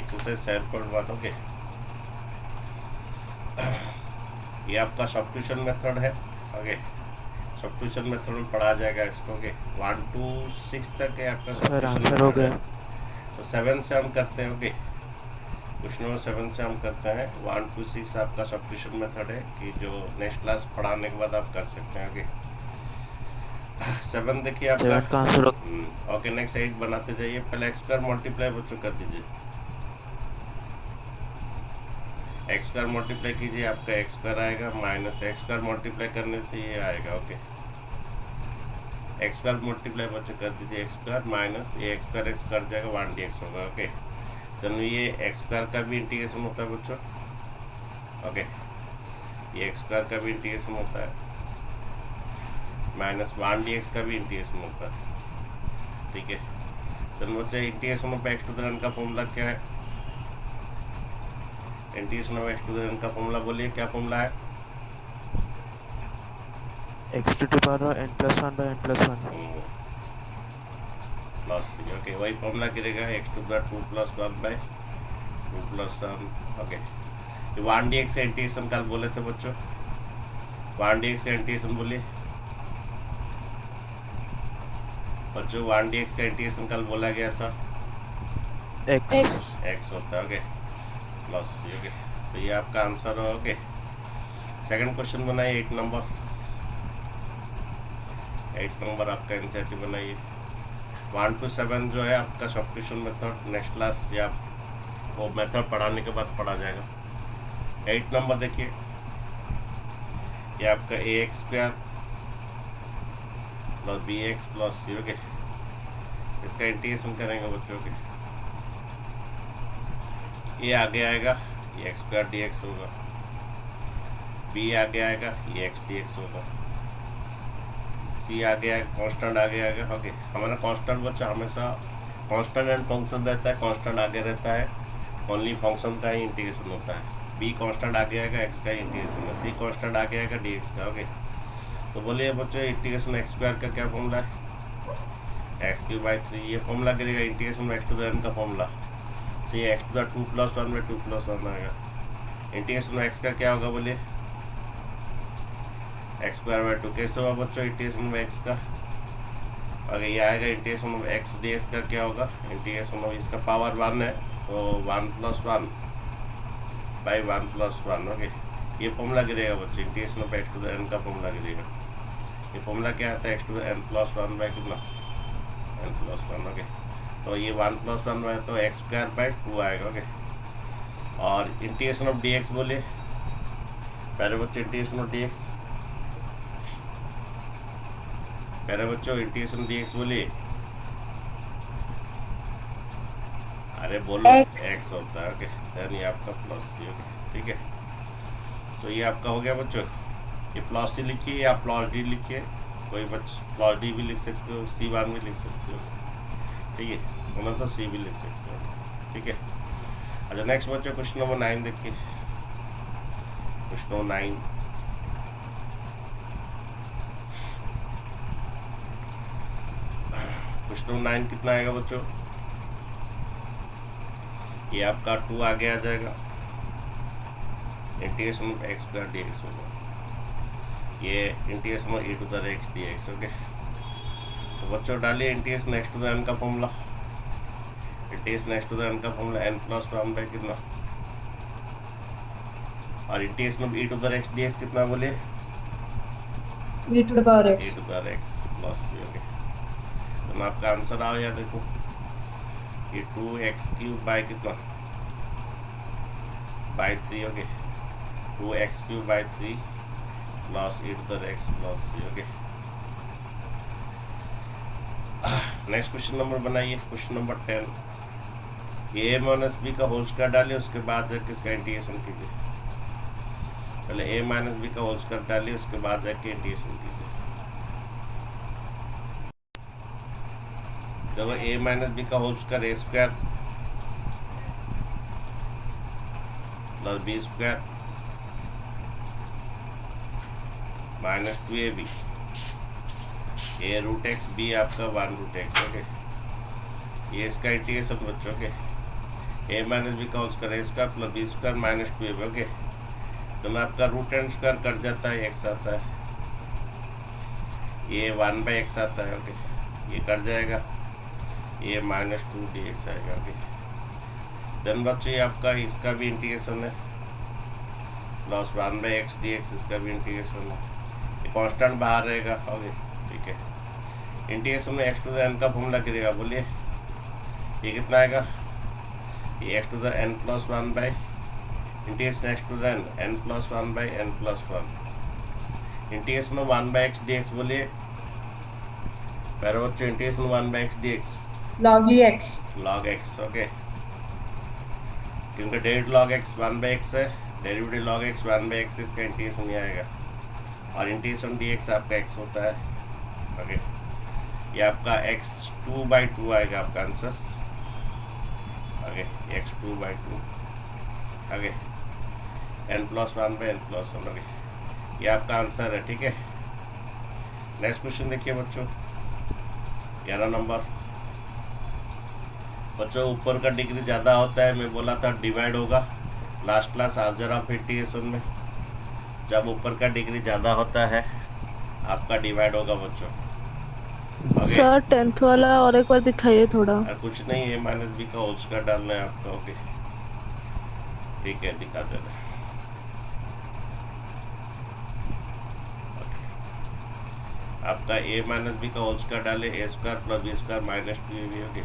Exercise 7.1। Okay, ये आपका substitution method है। ओके, सब्स्टिट्यूशन मेथड में पढ़ा जाएगा इसको। ओके, 1 to 6 तक है आपका सर सब्स्टिट्यूशन आंसर हो मेथड है। गया। तो 7 से हम करते हैं। ओके, क्वेश्चन नंबर 7 से हम करते हैं। 1 to 6 आपका सब्स्टिट्यूशन मेथड है कि जो नेक्स्ट क्लास पढ़ाने के बाद आप कर सकते हैं। ओके, 7 देखिए आपका। 7 का आंसर हो। ओके, नेक्स्ट 8 बनाते जाइए। पहले एक्स स्क्वायर मल्टीप्लाई बच्चों कर दीजिए। एक्स स्क्वायर मल्टीप्लाई कीजिए, आपका एक्स स्क्वायर आएगा माइनस एक्स स्क्वायर मल्टीप्लाई करने से ये आएगा। ओके, एक्स स्क्वायर मल्टीप्लाई बच्चों कर दीजिए, एक्स स्क्वायर माइनस ये एक्स स्क्वायर एक्स कर जाएगा 1dx होगा। ओके, तो ये एक्स स्क्वायर का भी इंटीग्रेशन होता है बच्चों। ओके, ये एक्स स्क्वायर का भी इंटीग्रेशन होता है, माइनस 1dx का भी इंटीग्रेशन होता है। ठीक है, तो बच्चे integration of x to the n का फॉर्मूला क्या है? Integration of x to the n का फॉर्मूला बोलिए, क्या फॉर्मूला है? x to the power n plus 1 by n plus 1। Plus c. Okay, वही फॉर्मूला गिरेगा x to the 2 plus 1 by 2 plus 1। Okay, 1dx का इंटीग्रेशन कल बोले थे बच्चों, 1dx का इंटीग्रेशन बोलिए बच्चों। 1dx का इंटीग्रेशन कल बोला गया था x होता है। Okay, plus c. ओके, तो ये आपका आंसर हो। ओके, सेकंड क्वेश्चन बनाइए 8 नंबर। 8 नंबर आपका एनसीईआरटी बनाइए। 1 to 7 जो है आपका सब्स्टिट्यूशन मेथड नेक्स्ट क्लास या वो मेथड पढ़ाने के बाद पढ़ा जाएगा। 8 नंबर देखिए, ये आपका a x square plus b x plus c. Okay, इसका इंटीग्रेशन करेंगे बच्चों के, ये आगे आएगा, ये एक्स स्क्वायर डी एक्स होगा, बी आगे आएगा, ये एक्स डी एक्स होगा, सी आगे आएगा, कांस्टेंट आगे आएगा। ओके, हमारा कांस्टेंट बच्चा हमेशा कांस्टेंट एंड फंक्शन रहता है, कांस्टेंट आगे रहता है, ओनली फंक्शन का ही इंटीग्रेशन होता है। बी कांस्टेंट आगे आएगा, एक्स का इंटीग्रेशन है, सी कांस्टेंट आगे आएगा, डी एक्स का। ओके, तो बोलिए बच्चों इंटीग्रेशन एक्स स्क्वायर का क्या फॉर्मूला है? एक्स क्यूब बाई 3, ये फॉर्मूला गिरेगा integration x to the n का formula. C x to the 2 plus 1 में 2 plus 1 आएगा। इंटीग्रेशन एक्स का क्या होगा बोलिए? एक्स स्क्वायर बाई 2 कैसे होगा बच्चों इंटीग्रेशन एक्स का? अगर ये आएगा integration of x d x का क्या होगा? इंटीग्रेशन ऑफ इसका पावर 1 है तो 1 plus 1 बाई 1 plus 1। ओके, ये फॉर्मूला गिरेगा बच्चों integration of x to the n का फॉर्मूला गिरेगा। ये फॉर्मूला क्या आता है? X to the n plus 1 by कितना? n plus 1। ओके, तो ये 1 plus 1 है तो एक्स स्क्वायर बाई 2 आएगा। ओके, और इंटीग्रेशन ऑफ डी एक्स बोलिए पहले बच्चों, इंटीग्रेशन ऑफ डी एक्स पहले बच्चों, इंटीग्रेशन डी एक्स बोलिए। अरे बोलो, एक्स होता है। ओके, देन ये आपका प्लस सी। ओके, ठीक है, तो ये आपका हो गया बच्चों। ये प्लस सी लिखिए या प्लस डी लिखिए, कोई बच्चे प्लस डी भी लिख सकते हो, सी वन भी लिख सकते हो। ठीक है, मतलब तो सी भी लिख सकते हो। ठीक है, अच्छा नेक्स्ट बच्चों क्वेश्चन नंबर 9 देखिए। क्वेश्चन नंबर 9, क्वेश्चन नंबर 9 कितना आएगा बच्चों? ये आपका 2 आगे आ जाएगा, integration of x square d x होगा, ये integration of e to the x d x. Okay, तो बच्चों डालिए integration x to the n का formula. Integration x to the n का फॉर्मूला n प्लस 1 बाई कितना, और integration of e to the x d x कितना बोलिए? e to the power e x। To the x plus c. Okay, तो आपका answer आओ या देखो, ये 2x क्यूब बाई कितना? By 3। Okay, 2x cube by 3 plus e to the x plus c. Okay, next question number बनाइए। Question number 10, ये a minus b का होल स्क्वायर डालिए, उसके बाद जाके इसका इंटीग्रेशन कीजिए। पहले a माइनस बी का होल स्क्वायर डालिए, उसके बाद जाके इंटीग्रेशन कीजिए। देखो a माइनस बी का whole square a square plus b square minus 2ab, A root x, b आपका 1 रूट एक्स। ओके, ये इसका इंटीग्रेशन बच्चों। ओके, ए माइनस बी का whole square a square plus b square minus 2ab। Okay, तो मैं आपका root n square cut जाता है, एक्स आता है, ये 1/x आता है। ओके, ये कट जाएगा, ये -2dx आएगा। ओके, देन बच्चों ये आपका इसका भी इंटीग्रेशन है, प्लस 1/x dx, इसका भी इंटीग्रेशन है, ये कांस्टेंट बाहर रहेगा। ओके, ठीक है, इंटीग्रेशन में x टू द n का फॉर्मूला गिरेगा, बोलिए ये कितना आएगा, ये x to the n plus 1 by integration x to the n plus 1 by n plus 1 integration 1/x dx। बोलिए पहले बच्चों integration 1/x dx log x। log x। Okay, क्योंकि डेरिवेटिव log x 1/x है, डेरिवेटिव log x 1/x, इसका integration ये आएगा, और integration dx आपका x होता है। ओके, ये आपका x 2/2 आएगा आपका answer. Okay, x 2/2। Okay, n plus 1 by n plus 1। Okay, ये आपका आंसर है। ठीक है, नेक्स्ट क्वेश्चन देखिए बच्चों, 11 नंबर। बच्चों ऊपर का डिग्री ज़्यादा होता है, मैं बोला था डिवाइड होगा last class algebra of integration में, जब ऊपर का डिग्री ज़्यादा होता है आपका डिवाइड होगा बच्चों। सर 10th वाला और एक बार दिखाइए थोड़ा। और कुछ नहीं है, माइनस बी का होल स्क्वायर डालना है आपका। ओके, ठीक है, दिखा देना। आपका ए माइनस बी का होल स्क्वायर डाले, a square plus b square minus 2ab। Okay,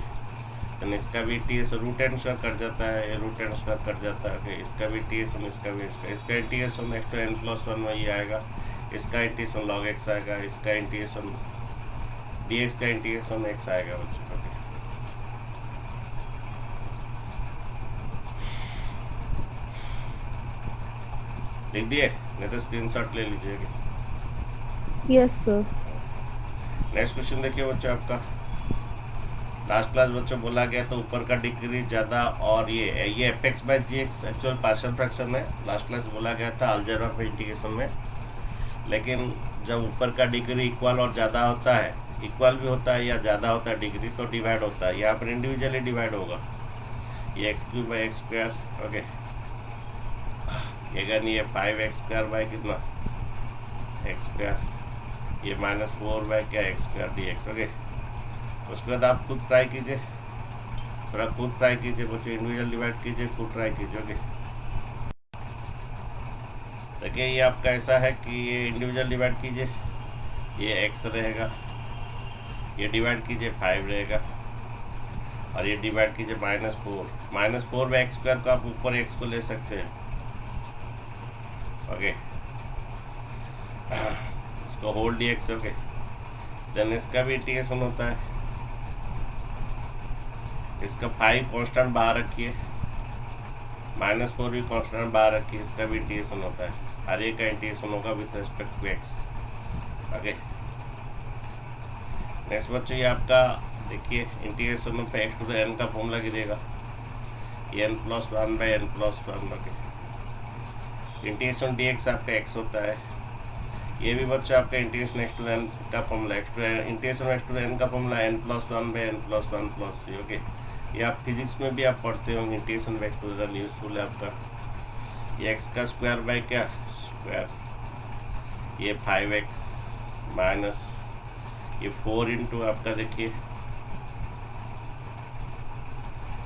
तो इसका भी टीएस रूट एन स्क्वायर कट जाता है, ये रूट एन स्क्वायर कट जाता है। ओके, इसका भी टीएसएम, इसका भी इसका integration x to n plus 1 में ये आएगा, इसका इंटीग्रेशन log x आएगा, इसका इंटीग्रेशन dx का इंटीग्रेशन x आएगा बच्चों। ओके, लिख दिए, नहीं तो स्क्रीनशॉट ले लीजिएगा। Yes sir. नेक्स्ट क्वेश्चन देखिए बच्चों, आपका लास्ट क्लास बच्चों बोला गया तो ऊपर का डिग्री ज़्यादा, और ये f by g x actual partial fraction है, लास्ट क्लास बोला गया था अलजेब्रा ऑफ इंटीग्रेशन में। लेकिन जब ऊपर का डिग्री इक्वल और ज़्यादा होता है, इक्वल भी होता है या ज़्यादा होता है डिग्री, तो डिवाइड होता है, यहाँ पर इंडिविजुअली डिवाइड होगा, ये x³ by x square. Okay, ये 5x स्क्वायर बाई कितना एक्स स्क्वायर, ये -4 बाई क्या एक्स स्क्वायर dx। ओके, उसके बाद आप खुद ट्राई कीजिए, थोड़ा खुद ट्राई कीजिए बच्चों, इंडिविजुअल डिवाइड कीजिए, खुद ट्राई कीजिए। ओके, देखिए ये आपका ऐसा है कि ये इंडिविजुअल डिवाइड कीजिए, ये x रहेगा, ये डिवाइड कीजिए 5 रहेगा, और ये डिवाइड कीजिए -4 बाई एक्स स्क्वायर को आप ऊपर x को ले सकते हैं। ओके, इसको होल dx। ओके, देन इसका भी इंटीग्रेशन होता है, इसका 5 कांस्टेंट बाहर रखिए, -4 भी कांस्टेंट बाहर रखिए, इसका भी इंटीग्रेशन होता है, हर एक का इंटीग्रेशन होगा with respect to x। Okay, next बच्चों ये आपका देखिए इंटीग्रेशन पे x टू द n का फॉर्मूला गिरेगा, n plus 1 by n plus 1। Okay, integration dx आपका x होता है, ये भी बच्चों आपका इंटीग्रेशन x टू n का formula, integration x to n का formula n plus 1 by n plus 1 plus c। Okay, ये आप फिजिक्स में भी आप पढ़ते होंगे, integration x to n useful है आपका। ये x का स्क्वायर बाई क्या स्क्वायर, ये 5x माइनस ये 4 इंटू आपका देखिए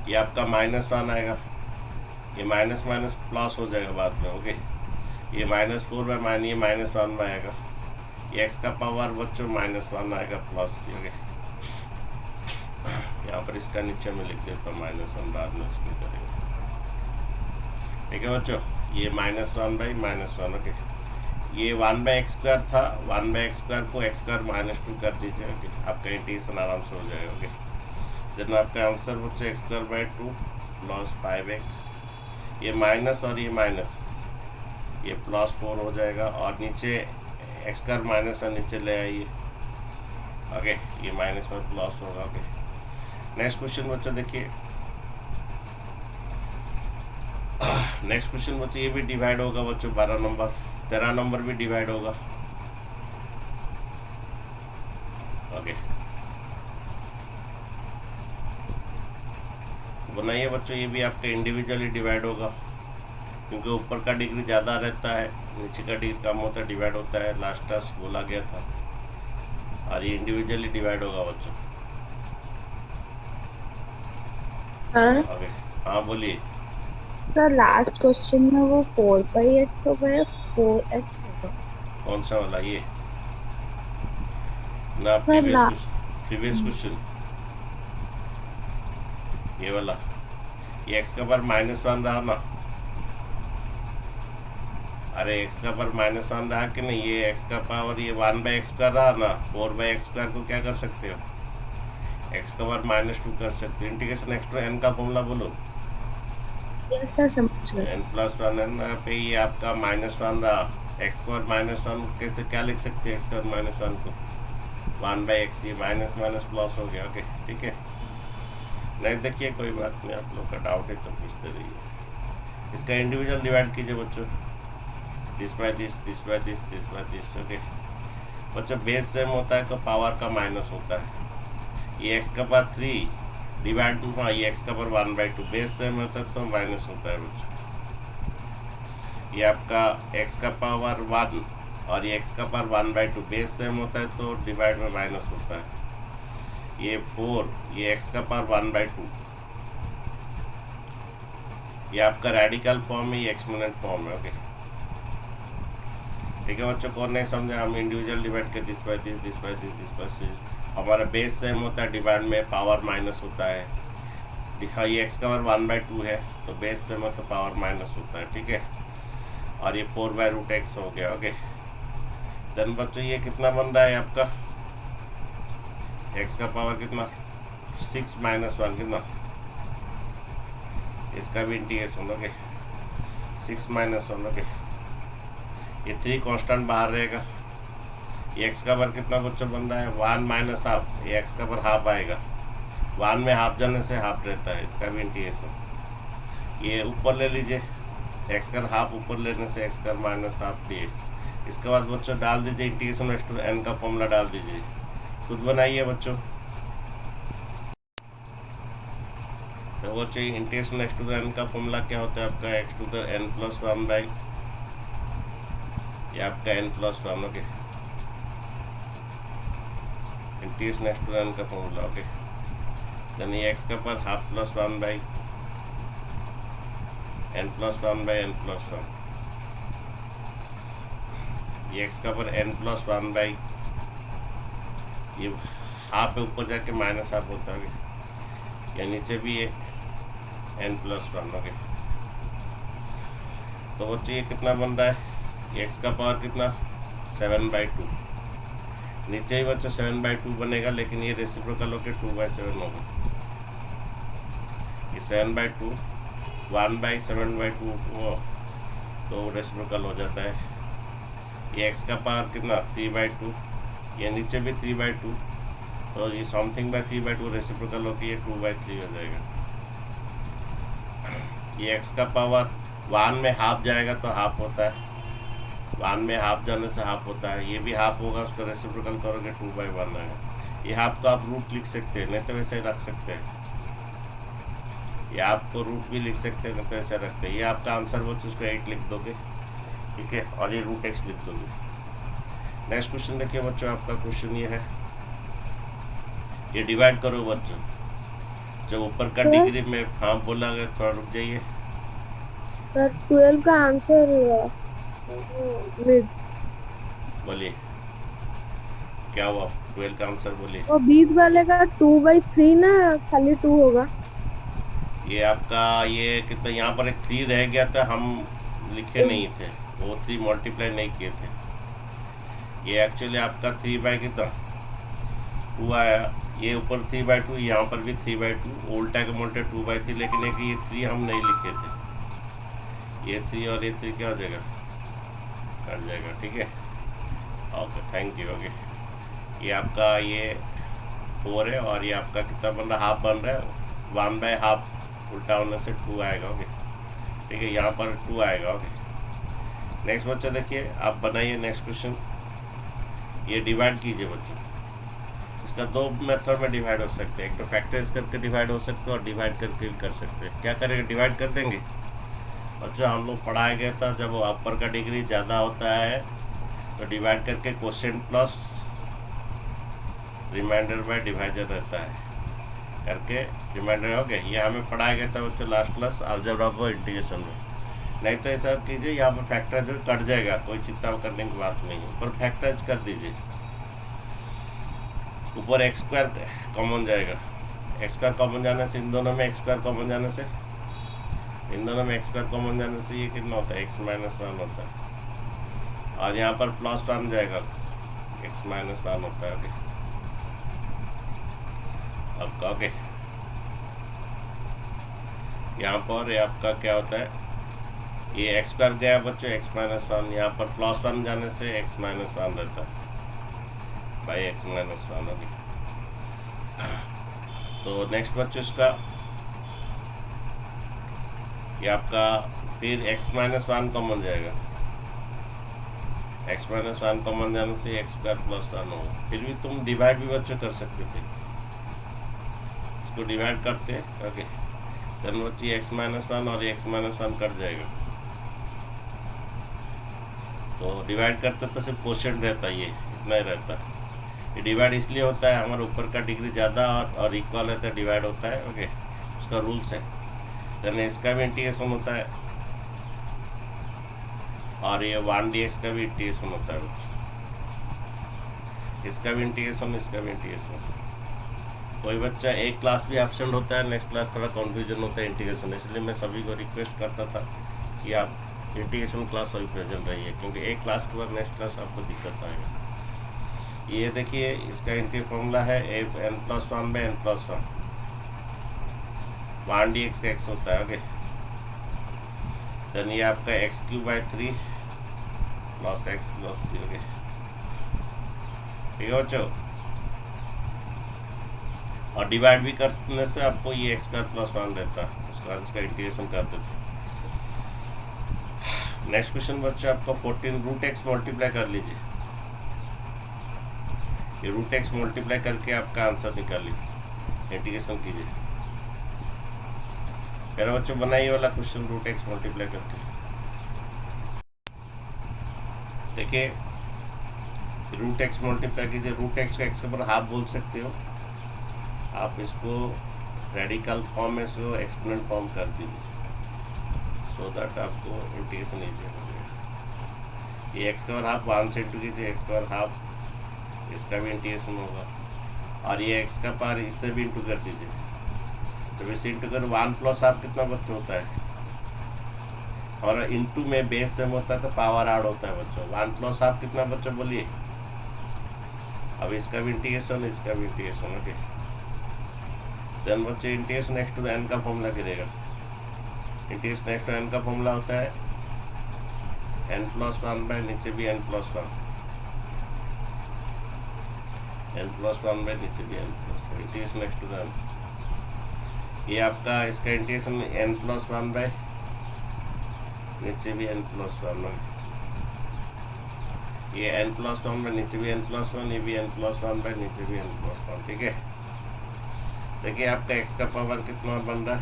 ये आपका -1 आएगा, ये माइनस माइनस प्लस हो जाएगा बाद में। ओके, ये -4 बाई -1 में आएगा, ये x का पावर बच्चों -1 आएगा प्लस। ओके, यहाँ पर इसका नीचे में लिख देता हूँ -1, बाद में उसको करेंगे। ठीक है बच्चों, ये -1 बाई -1। ओके, ये 1/x स्क्वायर था, 1/x स्क्वायर को x स्क्वायर -2 कर दीजिए। ओके, आपका इंटीग्रेशन आराम से हो जाएगा। ओके, देन आपका आंसर बच्चों x square by 2 plus 5x, ये माइनस और ये माइनस, ये +4 हो जाएगा, और नीचे x स्क्वायर -1 नीचे ले आइए। ओके, ये -1 प्लस होगा। ओके, नेक्स्ट क्वेश्चन बच्चों देखिए, नेक्स्ट क्वेश्चन बच्चों ये भी डिवाइड होगा बच्चों, 12 नंबर, 13 नंबर भी डिवाइड होगा। ओके, बनाइए बच्चों, ये भी आपका इंडिविजुअली डिवाइड होगा, क्योंकि ऊपर का डिग्री ज़्यादा रहता है, नीचे का डिग्री कम होता है, डिवाइड होता है, लास्ट टास्क बोला गया था। और ये इंडिविजुअली डिवाइड होगा बच्चों। आगे हाँ बोलिए। सर लास्ट क्वेश्चन में वो 4/x होगा या 4x होगा? कौन सा वाला? ये ना सर प्रीवियस क्वेश्चन, ये वाला, ये x का पावर -1 रहा ना। अरे x का पावर -1 रहा कि नहीं? ये x का पावर ये 1/x का रहा ना। 4/x² को क्या कर सकते हो? x का पावर -2 कर सकते हो। इंटीग्रेशन x टू n का फॉर्मूला बोलो। यस सर, समझ गए। n+1 n पे ये आपका -1 रहा। x का पावर -1 कैसे क्या लिख सकते हैं? x का पावर -1 को 1/x, ये माइनस माइनस प्लस हो गया। ओके ठीक है, नहीं देखिए कोई बात नहीं, आप लोग का डाउट है तो पूछते रहिए। इसका इंडिविजुअल डिवाइड कीजिए बच्चों, this by this, this by this, this by this. Okay बच्चों, बेस सेम होता है तो पावर का माइनस होता है। ये x का पावर 3 डिवाइड, हाँ ये x का पावर 1/2, बेस सेम होता है तो माइनस होता है बच्चों। ये आपका x का पावर 1 और ये x का पावर 1/2, बेस सेम होता है तो डिवाइड में माइनस होता है। ये 4, ये x का पावर 1/2, ये आपका रेडिकल फॉर्म है, ये एक्सपोनेंट फॉर्म है। ओके ठीक है बच्चों, कौन नहीं समझा? हम इंडिविजुअल डिवाइड के this by this, this by this, this by this. हमारा बेस सेम होता है, डिवाइड में पावर माइनस होता है। हाँ ये x का पावर 1/2 है तो बेस सेम है तो पावर माइनस होता है। ठीक है, और ये 4/√x हो गया। ओके देन बच्चों, ये कितना बन रहा है आपका? x का पावर कितना? 6 - 1 कितना? इसका भी इंटीग्रेशन। ओके 6 - 1। ओके ये 3 कांस्टेंट बाहर रहेगा। ये x का पावर कितना बच्चों बन रहा है? 1 - हाफ, ये x का पावर हाफ आएगा। 1 में हाफ जाने से हाफ रहता है, इसका भी इंटीग्रेशन। ये ऊपर ले लीजिए, x का हाफ ऊपर लेने से x का -हाफ dx। इसके बाद बच्चों डाल दीजिए इंटीग्रेशन x टू n का फॉर्मूला डाल दीजिए, खुद बनाइए बच्चों। तो बच्चों इंटीग्रेशन x टू n का फॉर्मूला क्या होता है आपका? x टू द n+1 ये आपका n+1। Okay integration x to n का फॉर्मूला। ओके देन ये x का पावर हाफ +1 n+1/n+1, ये x का पावर n+1 ये हाफ पे ऊपर जाके -हाफ होता है, या नीचे भी ये n+1। ओके तो बच्चों ये कितना बन रहा है? x का पावर कितना? 7/2। नीचे ही बच्चों 7/2 बनेगा, लेकिन ये रेसिप्रोकल होकर 2/7 होगा। ये 7/2 1/7/2 वो तो रेसिप्रोकल हो जाता है। ये x का पावर कितना? 3/2, ये नीचे भी 3/2, तो ये समथिंग बाय 3/2 रेसिप्रोकल होकर ये 2/3 हो जाएगा। ये x का पावर 1 में हाफ जाएगा तो हाफ होता है, 1 में हाफ जाने से हाफ होता है। ये भी हाफ होगा, उसको रेसिप्रोकल करोगे 2/1 आएगा। ये हाफ को आप रूट लिख सकते हैं, नहीं तो वैसे रख सकते हैं। ये आपको रूट भी लिख सकते हैं, नहीं तो ऐसे रखते हैं। ये आपका आंसर बच्चों, उसको 8 लिख दोगे। ठीक है, और ये √x लिख दोगे। नेक्स्ट क्वेश्चन देखिए बच्चों, आपका क्वेश्चन ये है, ये डिवाइड करो बच्चों। जो ऊपर का डिग्री में हाँ बोला गया, थोड़ा रुक जाइए। सर 12 का आंसर बोलिए क्या हुआ? 12 का आंसर बोलिए। वो 20 वाले का 2/3 ना, खाली 2 होगा। ये आपका ये कितना, यहाँ पर एक 3 रह गया था, हम लिखे नहीं थे, वो 3 मल्टीप्लाई नहीं किए थे। ये एक्चुअली आपका 3 कितना 2 आया। ये ऊपर 3/2, यहाँ पर भी 3/2, उल्टा के मोल्टे 2/3, लेकिन एक ये 3 हम नहीं लिखे थे। ये 3 और ये 3 क्या हो जाएगा? कट जाएगा। ठीक है, ओके थैंक यू। ओके ये आपका ये 4 है, और ये आपका कितना बन रहा? हाफ बन रहा है। 1/2 उल्टा होने से 2 आएगा। ओके ठीक है, यहाँ पर 2 आएगा। ओके नेक्स्ट बच्चों देखिए, आप बनाइए नेक्स्ट क्वेश्चन। ये डिवाइड कीजिए बच्चों, इसका दो मेथड में डिवाइड हो सकते हैं, एक तो फैक्टराइज करके डिवाइड हो सकते हैं और डिवाइड करके भी कर सकते हैं। क्या करेंगे, डिवाइड कर देंगे। बच्चों हम लोग पढ़ाया गया था जब अपर का डिग्री ज़्यादा होता है तो डिवाइड करके quotient plus remainder by divisor रहता है करके रिमाइंडर हो गया। ये हमें पढ़ाया गया था बच्चों लास्ट क्लास अलजेब्रा और इंटीग्रेशन में। नहीं तो ऐसा कीजिए, यहाँ पर फैक्टराइज कट जाएगा, कोई चिंता करने की बात नहीं है, ऊपर फैक्टराइज कर दीजिए। ऊपर एक्स स्क्वायर कॉमन जाएगा, एक्स स्क्वायर कॉमन जाने से इन दोनों में एक्स स्क्वायर कॉमन जाने से ये कितना होता है, एक्स माइनस 1 होता है। और यहाँ पर प्लस 1 जाएगा, एक्स माइनस 1 होता है। ओके आपका ओके यहाँ पर ये आपका क्या होता है, ये एक्स स्क्वायर गया बच्चों, एक्स माइनस 1, यहाँ पर प्लस 1 जाने से एक्स माइनस 1 रहता है बाई एक्स माइनस 1। ओके तो नेक्स्ट बच्चों इसका ये आपका फिर x माइनस 1 कॉमन जाएगा, x माइनस 1 कॉमन जाने से एक्स स्क्वायर प्लस 1 होगा। फिर भी तुम डिवाइड भी बच्चों कर सकते थे, इसको डिवाइड करते। ओके देन बच्ची x माइनस 1 और x माइनस 1 कट जाएगा। तो डिवाइड करते तो सिर्फ क्वोशिएंट रहता है, ये इतना ही रहता है। ये डिवाइड इसलिए होता है हमारे ऊपर का डिग्री ज़्यादा और इक्वल है तो डिवाइड होता है। ओके उसका रूल्स है। देन इसका भी इंटीग्रेशन होता है और ये 1 dx का भी इंटीग्रेशन होता है बच्चों, इसका भी इंटीग्रेशन। कोई बच्चा एक क्लास भी एब्सेंट होता है, नेक्स्ट क्लास थोड़ा कन्फ्यूजन होता है इंटीग्रेशन, इसलिए मैं सभी को रिक्वेस्ट करता था कि आप इंटीग्रेशन क्लास अभी प्रेजेंट रहिए, क्योंकि एक क्लास के बाद नेक्स्ट क्लास आपको दिक्कत आएगा। ये देखिए इसका इंटीग्रल फॉर्मूला है n+1/n+1, 1 dx का x होता है। ओके देन ये आपका x³/3 plus x plus c। Okay ठीक है बच्चों, और डिवाइड भी करने से आपको ये x² + 1 रहता है, उसके बाद इसका इंटीग्रेशन कर देते हैं। नेक्स्ट क्वेश्चन बच्चों आपका 14 √x मल्टीप्लाई कर लीजिए, ये √x मल्टीप्लाई करके आपका आंसर निकाल लीजिए, इंटीग्रेशन कीजिए। मेरा बच्चों बनाइए वाला क्वेश्चन √x मल्टीप्लाई करके। देखिए √x मल्टीप्लाई कीजिए, √x का x के ऊपर हाफ बोल सकते हो आप, इसको रेडिकल फॉर्म में इसको एक्सपोनेंट फॉर्म कर दीजिए सो दैट आपको इंटीग्रेशन ईजी हो जाएगा। ये x का हाफ 1 से इंटू कीजिए, x का हाफ, इसका भी इंटीग्रेशन होगा, और ये x का पावर इससे भी इंटू कर दीजिए। जब इससे इंटू कर 1 + हाफ कितना बच्चों होता है, और इंटू में बेस सेम होता है तो पावर ऐड होता है बच्चों। 1 + हाफ कितना बच्चों बोलिए। अब इसका भी इंटीग्रेशन, इसका भी इंटीग्रेशन। ओके देन बच्चे integration x to the n का फॉर्मूला गिरेगा। इंटीग्रेशन x to n का फॉर्मूला होता है n+1 नीचे भी n+1, n+1 नीचे भी n+1, integration x to the n। ये आपका इसका इंटीग्रेशन n+1 नीचे भी n+1, ये n+1 नीचे भी n+1, ये भी n+1 नीचे भी n+1। ठीक है, देखिए आपका x का पावर कितना बन रहा है,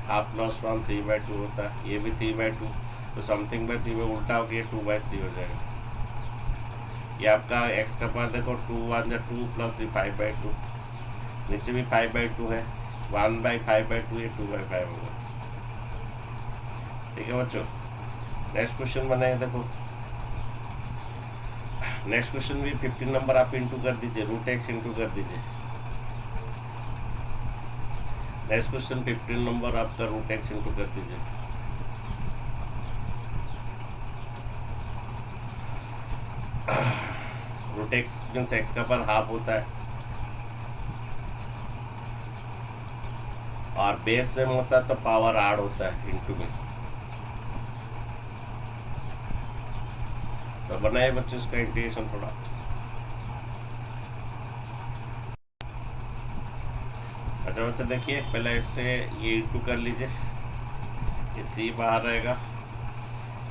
हाफ + 1 3/2 होता है, ये भी 3/2, तो समथिंग बाय 3 में उल्टा हो गया 2/3 हो जाएगा। ये आपका x का पावर देखो 2 1 2 + 3 5/2, नीचे भी 5/2 है, 1/5/2 ये 2/5 होगा। ठीक है बच्चों, नेक्स्ट क्वेश्चन बनाए। देखो नेक्स्ट क्वेश्चन भी 15 नंबर आप इंटू कर दीजिए, √x इंटू कर दीजिए। नेक्स्ट क्वेश्चन 15 नंबर आपका √x इंटू कर दीजिए। √x मीन्स x का पावर हाफ होता है, और बेस सेम होता है तो पावर ऐड होता है इंटू में। तो बनाए बच्चों इसका इंटीग्रेशन थोड़ा। अच्छा बच्चा देखिए पहले इससे ये इंटू कर लीजिए, ये 3 बाहर रहेगा,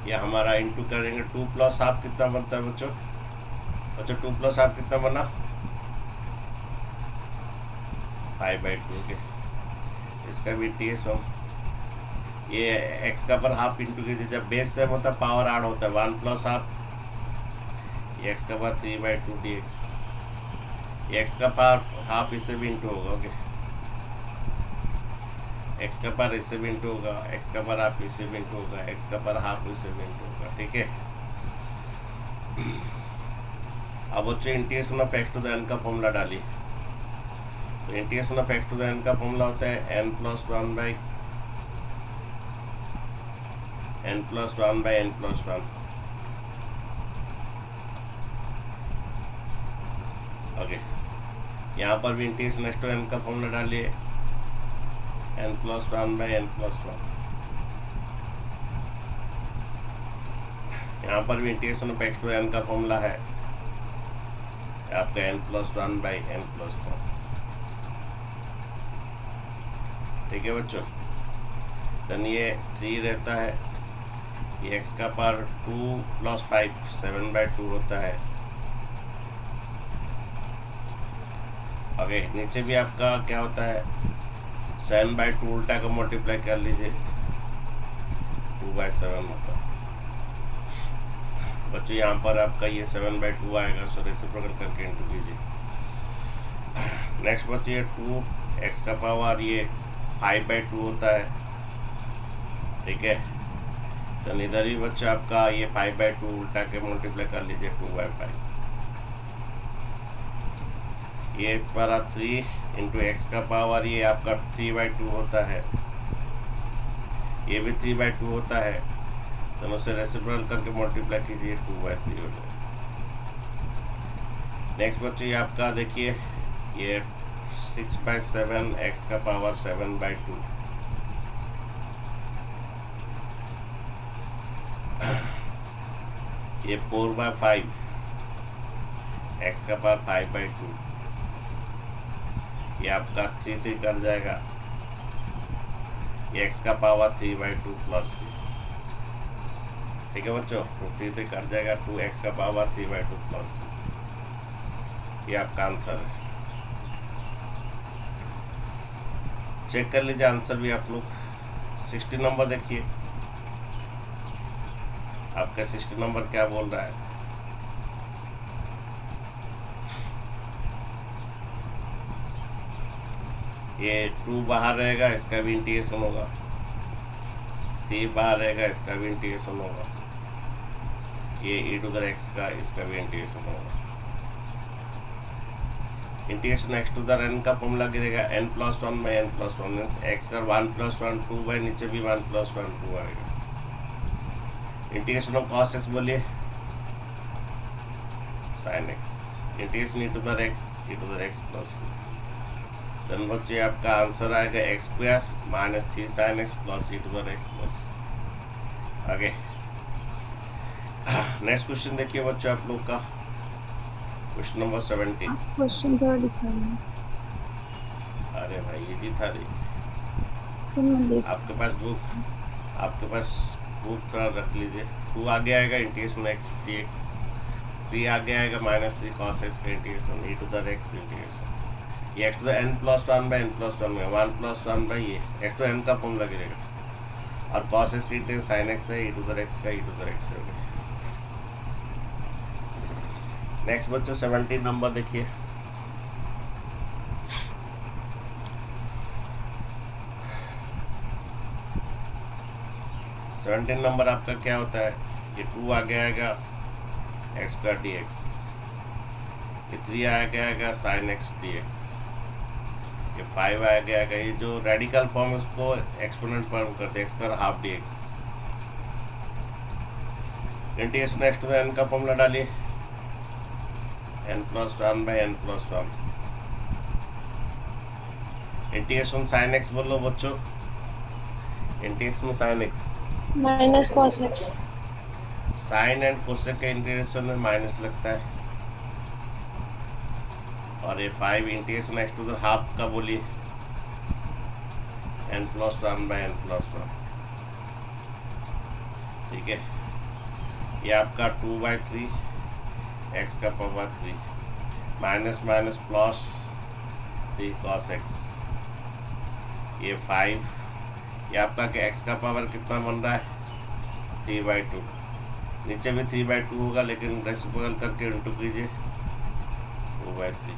ये हमारा इंटू करेंगे 2 + हाफ कितना बनता है बच्चों। अच्छा 2 + हाफ कितना बना, 5/2 के। इसका भी ts हम ये x का पर हाफ इंटू कीजिए, जब बेस सेम होता है पावर ऐड होता है 1 प्लस हाफ, x का पावर 3/2 dx, x का पावर हाफ इससे भी इंटू होगा। ओके, x का पावर इससे भी इंटू होगा, x का पावर हाफ इससे भी इंटू होगा, x का पावर हाफ इससे भी इंटू होगा। ठीक है, अब बच्चे integration of x to the n का फॉर्मूला डालिए। तो integration of x to the n का फॉर्मूला होता है n plus one by n plus one. Okay, यहाँ पर भी इंटीग्रेशन x टू n का फॉर्मूला डालिए n प्लस वन। यहाँ पर भी integration of x to n का फॉर्मूला है आपका n प्लस वन। ठीक है बच्चों, देन ये 3 रहता है, ये x का पावर 2 प्लस 5 7/2 होता है। ओके, नीचे भी आपका क्या होता है 7/2 उल्टा को मल्टीप्लाई कर लीजिए 2/7 होता है बच्चों। यहाँ पर आपका ये 7/2 आएगा, सो रेसिप्रोकल करके इंटू कीजिए। नेक्स्ट बच्चों ये 2x का पावर ये 5/2 होता है। ठीक है, तो इधर ही बच्चा आपका ये 5/2 उल्टा के मल्टीप्लाई कर लीजिए 2/5। ये पर 3 इंटू एक्स का पावर ये आपका 3/2 होता है, ये भी 3/2 होता है, तो उसे रेसिप्रोकल करके मल्टीप्लाई कीजिए 2/3 हो जाए। नेक्स्ट बच्चे ये आपका देखिए ये 6/7 एक्स का पावर 7/2। ये 4/5 एक्स का पावर 5/2, ये आपका 3 कट जाएगा, ये एक्स का पावर 3/2 प्लस। ठीक है बच्चों, तो 3 कट जाएगा 2x का पावर 3/2 प्लस। ये आपका आंसर है। चेक कर लीजिए आंसर भी आप लोग। 60 नंबर देखिए, आपका 60 नंबर क्या बोल रहा है। ये 2 बाहर रहेगा, इसका भी इंटीग्रेशन होगा, 3 बाहर रहेगा, इसका भी इंटीग्रेशन होगा, ये e⁻x का इसका भी इंटीग्रेशन होगा। Integration x to the n का फॉर्मूला गिरेगा n plus 1 by n plus 1 means x का 1 प्लस 1 2 बाई नीचे भी 1 प्लस 1 2 आएगा। इंटीग्रेशन ऑफ cos x बोलिए sin x, integration e⁻x plus. Then बच्चे आपका आंसर आएगा x² minus 3 sin x plus e⁻x plus. आगे नेक्स्ट क्वेश्चन देखिए बच्चों आप लोग का, क्वेश्चन नंबर 17। क्वेश्चन थोड़ा लिखा है अरे भाई ये जी था रे, तो मैं देख आपके पास बुक थोड़ा रख लीजिए। 2 आगे आएगा इंटीग्रेशन x dx, 3 आगे आएगा माइनस 3 cos x का इंटीग्रेशन e⁻x इंटीग्रेशन, ये x to the n plus 1 by n plus 1 में 1 प्लस 1 बाई ये x टू n का फॉर्मूला गिरेगा, और cos x की इंटीग्रेशन sin x है e⁻x का e⁻x हो गया। नेक्स्ट बच्चों 17 नंबर देखिए। नंबर आपका क्या होता है, ये 2 आगे आएगा x² dx, ये 3 आगे आएगा sin x dx, ये 5 आगे आएगा, ये जो रेडिकल फॉर्म है उसको एक्सपोनेंट फॉर्म करते हैं x² half dx। Integration x to the n का फॉर्मूला डालिए n plus 1 by n plus 1। Integration sin x बोलो बच्चों, integration sin x minus cos x। Sine and cosec के इंटीग्रेशन में माइनस लगता है, और ये 5 integration x to the half का बोलिए n plus 1 by n plus 1। ठीक है, ये आपका 2/3 x का power 3 minus minus plus 3 cos x। ये 5, ये आपका क्या x का पावर कितना बन रहा है 3/2, नीचे भी 3/2 होगा लेकिन रेसिप्रोकल करके इंटू कीजिए 2/3।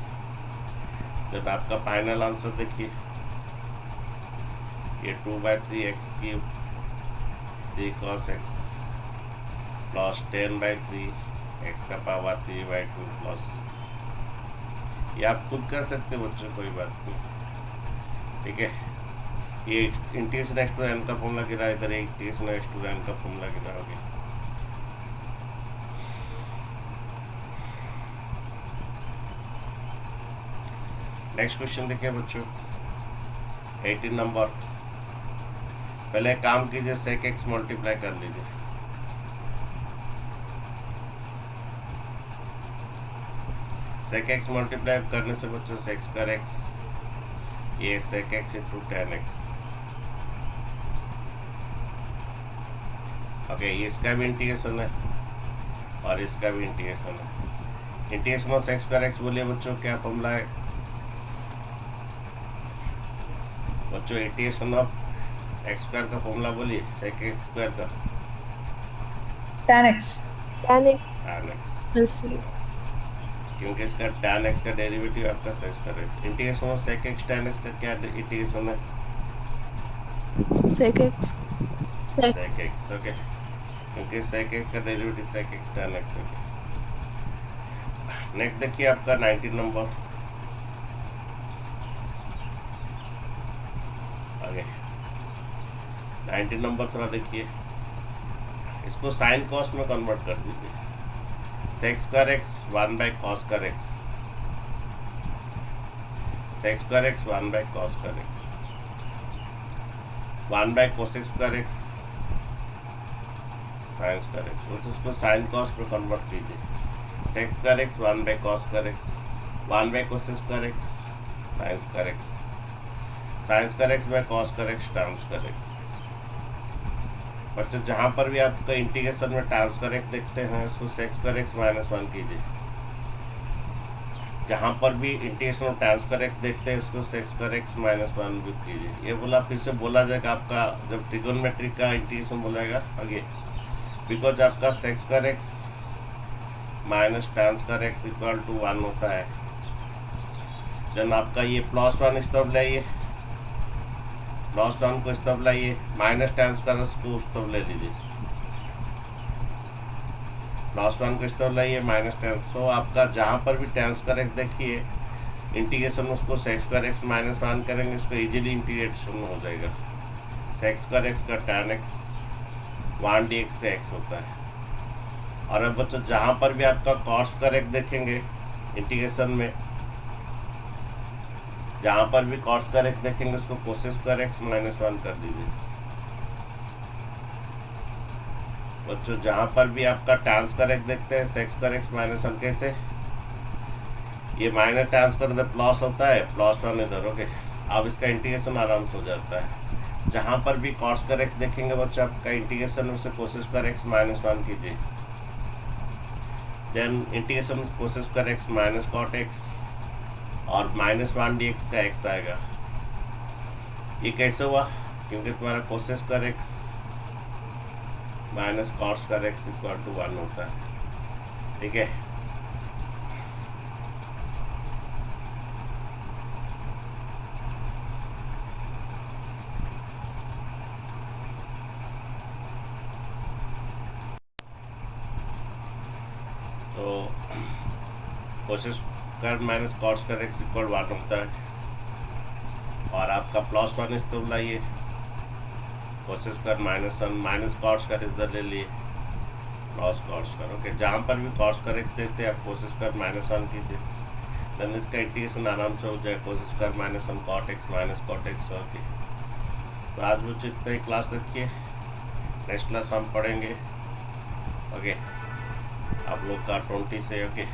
जब आपका फाइनल आंसर देखिए ये 2/3x³ 3 cos x plus 10/3 x का पावर 3/2 प्लस, ये आप खुद कर सकते हो बच्चों, कोई बात नहीं, ठीक है। ये इंटीग्रेशन x टू n का फॉर्मूला गिरा, इधर एक इंटीग्रेशन x टू n का फॉर्मूला गिरा हो गया। नेक्स्ट क्वेश्चन देखिए बच्चों 18 नंबर। पहले काम कीजिए, sec x मल्टीप्लाई कर लीजिए, sec x मल्टीप्लाई करने से बच्चों sec स्क्वायर x, ये sec x into tan x, okay, इसका भी इंटीग्रेशन है और इसका भी इंटीग्रेशन है। Integration of sec square x बोलिए बच्चों क्या फॉर्मूला है बच्चों? इंटीग्रेशन ऑफ x स्क्वायर का फॉर्मूला बोलिए, sec x स्क्वायर का tan x tan x, बस क्योंकि इसका tan x का डेरिवेटिव आपका sec square x। Integration of sec x tan x का क्या इंटीग्रेशन है sec x sec x, okay, क्योंकि sec x का derivative sec x tan x है। नेक्स्ट देखिए आपका 19 नंबर, आगे 19 नंबर थोड़ा देखिए, इसको साइन कॉस में कन्वर्ट कर दीजिए, sec square x 1/cos square x, sec square x 1/cos square x, 1/cos square x sine square x, तो उसको साइन कॉस में कन्वर्ट कीजिए, sec square x 1/cos square x, 1/cos square x sine square x, sine square x by cos square x tan square x। बच्चों जहाँ पर भी आपका integration में tan स्क्वायर x देखते हैं उसको sec स्क्वायर x -1 कीजिए, जहाँ पर भी इंटीग्रेशन में tan स्क्वायर x देखते हैं उसको sec स्क्वायर x -1 भी कीजिए। ये बोला फिर से बोला जाएगा आपका जब ट्रिगोनोमेट्री का इंटीग्रेशन बोलेगा आगे, बिकॉज आपका sec square x minus tan square x equal to 1 होता है। देन आपका ये +1 इस तरफ लाइए, +1 को इस तरफ लाइए, माइनस tan स्क्वायर को उस तरफ ले लीजिए, +1 को इस तरफ लाइए माइनस tan, तो आपका जहाँ पर भी tan स्क्वायर x देखिए इंटीग्रेशन उसको sec स्क्वायर x -1 करेंगे, इसको इजीली इंटीग्रेशन हो जाएगा। sec स्क्वायर x का tan x 1 dx का x होता है। और अब बच्चों जहाँ पर भी आपका cos स्क्वायर x देखेंगे इंटीग्रेशन में, जहाँ पर भी cos स्क्वायर x देखेंगे उसको cos स्क्वायर x -1 कर दीजिए। बच्चों जहाँ पर भी आपका tan स्क्वायर x देखते हैं sec स्क्वायर x -1 कैसे, ये माइनस tan स्क्वायर इधर प्लस होता है, +1 इधर, ओके, अब इसका इंटीग्रेशन आराम से हो जाता है। जहाँ पर भी cos स्क्वायर x देखेंगे बच्चों आपका इंटीग्रेशन उससे cos स्क्वायर x -1 कीजिए, then integration cos square x minus cot x और -1 dx का x आएगा। ये कैसे हुआ, क्योंकि तुम्हारा cos square x minus cot square x equal to 1 होता है, ठीक है। तो cos square minus cot square x equal 1 होता है, और आपका +1 इस तरफ लाइए, cos square -1 minus cot square इधर ले लिए, प्लस cot स्क्वायर, ओके, जहाँ पर भी cos स्क्वायर x देते हैं आप cos स्क्वायर -1 कीजिए, देन इसका इंटीग्रेशन आराम से हो जाए, cos square -1 cot x minus cot x, okay. तो आज बच्चों इतना ही क्लास रखिए, नेक्स्ट क्लास हम पढ़ेंगे, ओके, आप लोग का 20 से, ओके।